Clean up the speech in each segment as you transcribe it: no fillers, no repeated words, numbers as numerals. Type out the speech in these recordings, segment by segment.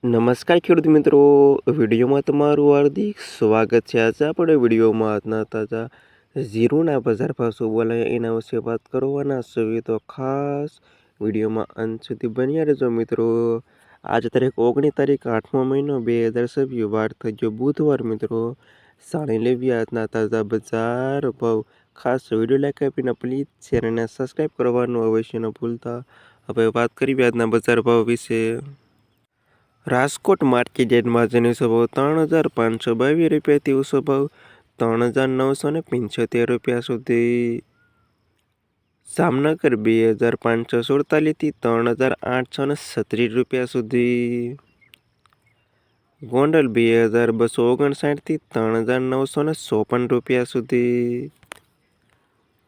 નમસ્કાર ખેડૂત મિત્રો, વિડીયોમાં તમારું હાર્દિક સ્વાગત છે। આજે આપણે વિડીયોમાં આજના તાજા જીરુના બજાર ભાવ શું બોલાય એના વિશે વાત કરવાના છે, તો ખાસ વિડીયોમાં અંત સુધી બન્યા રહેજો મિત્રો। આજે તારીખ 19 8મો મહિનો 2026 વાર થઈ ગયો બુધવાર મિત્રો। જાણી લેવી આજના તાજા બજાર ભાવ। ખાસ વિડીયો લાઈક આપીને પ્લીઝ શેર અને સબસ્ક્રાઈબ કરવાનું અવશ્ય ન ભૂલતા। હવે વાત કરીએ આજના બજાર ભાવ વિશે। રાજકોટ માર્કેટ યાર્ડમાં આજનો ભાવ 3,522 રૂપિયાથી ઊંચો ભાવ 3,975 રૂપિયા સુધી। જામનગર 2,547થી 3,836 રૂપિયા સુધી। ગોંડલ 2,259થી 3,954 રૂપિયા સુધી।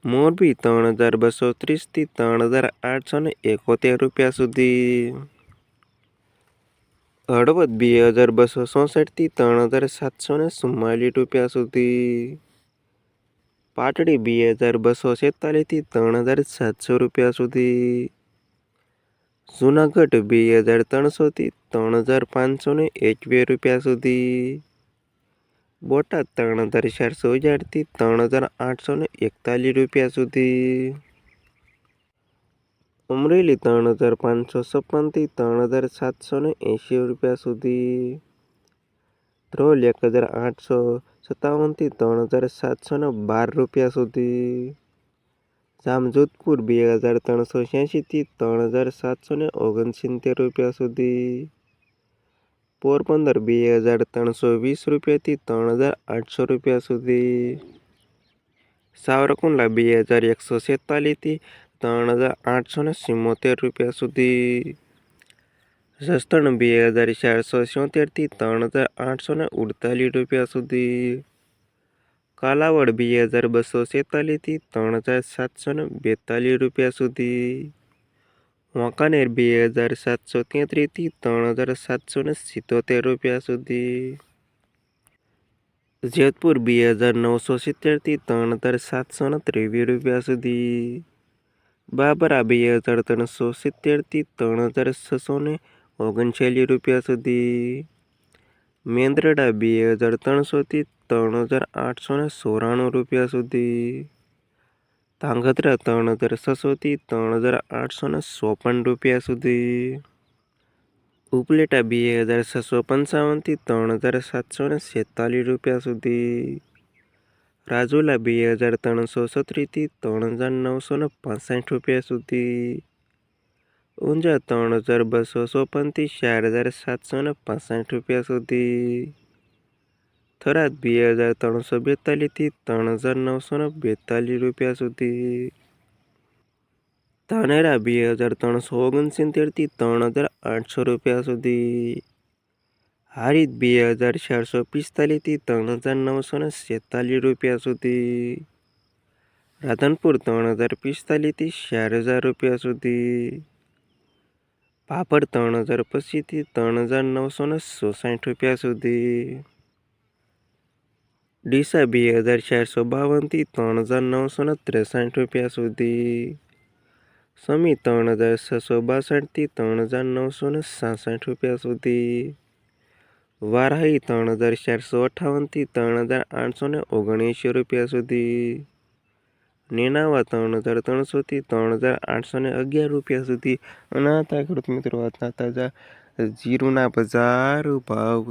મોરબી 3,230થી 3,871 રૂપિયા સુધી। હળવદ 2,264થી 3,744 રૂપિયા સુધી। પાટડી 2,246થી 3,700 રૂપિયા સુધી। જૂનાગઢ 2,300થી 3,521 રૂપિયા સુધી। બોટાદ 3,411થી 3,841 રૂપિયા સુધી। અમરેલી 3,556થી 3,780 રૂપિયા સુધી। ધ્રોલ 1,857થી 3,712 રૂપિયા સુધી। જામજોધપુર 2,386થી 3,769 રૂપિયા સુધી। પોરબંદર 2,320 રૂપિયાથી 3,800 રૂપિયા સુધી। સાવરકુંડલા 2,146થી 3,874 રૂપિયા સુધી। જસદણ 2,477થી 3,848 રૂપિયા સુધી। કાલાવડ 2,246થી 3,742 રૂપિયા સુધી। વાંકાનેર 2,733થી 3,777 રૂપિયા સુધી। જેતપુર 2,970થી 3,723 રૂપિયા સુધી। બાબરા 2,370થી 3,639 રૂપિયા સુધી। મેંદરડા 2,300થી 3,894 રૂપિયા સુધી। ધાંગધ્રા 3,600થી 3,854 રૂપિયા સુધી। ઉપલેટા 2,655થી 3,746 રૂપિયા સુધી। રાજુલા 2,317થી 3,965 રૂપિયા સુધી। ઊંઝા 3,254થી 4,765 રૂપિયા સુધી। થરાદ 2,342થી 3,942 રૂપિયા સુધી। ધાનેરા 2,369થી 3,800 રૂપિયા સુધી। હારીજ 2,445થી 3,947 રૂપિયા સુધી। રાધનપુર 3,045થી 4,000 રૂપિયા સુધી। પાપડ 3,025થી 3,967 રૂપિયા સુધી। ડીસા 2,452થી 3,963 રૂપિયા સુધી। સમી 3,662થી 3,966 રૂપિયા સુધી। વારાહી 3,458થી 3,879 રૂપિયા સુધી। નેનાવા 3,300થી 3,811 રૂપિયા સુધી। અને આ ખેડૂત મિત્રો આજના તાજા જીરુના બજાર ભાવ।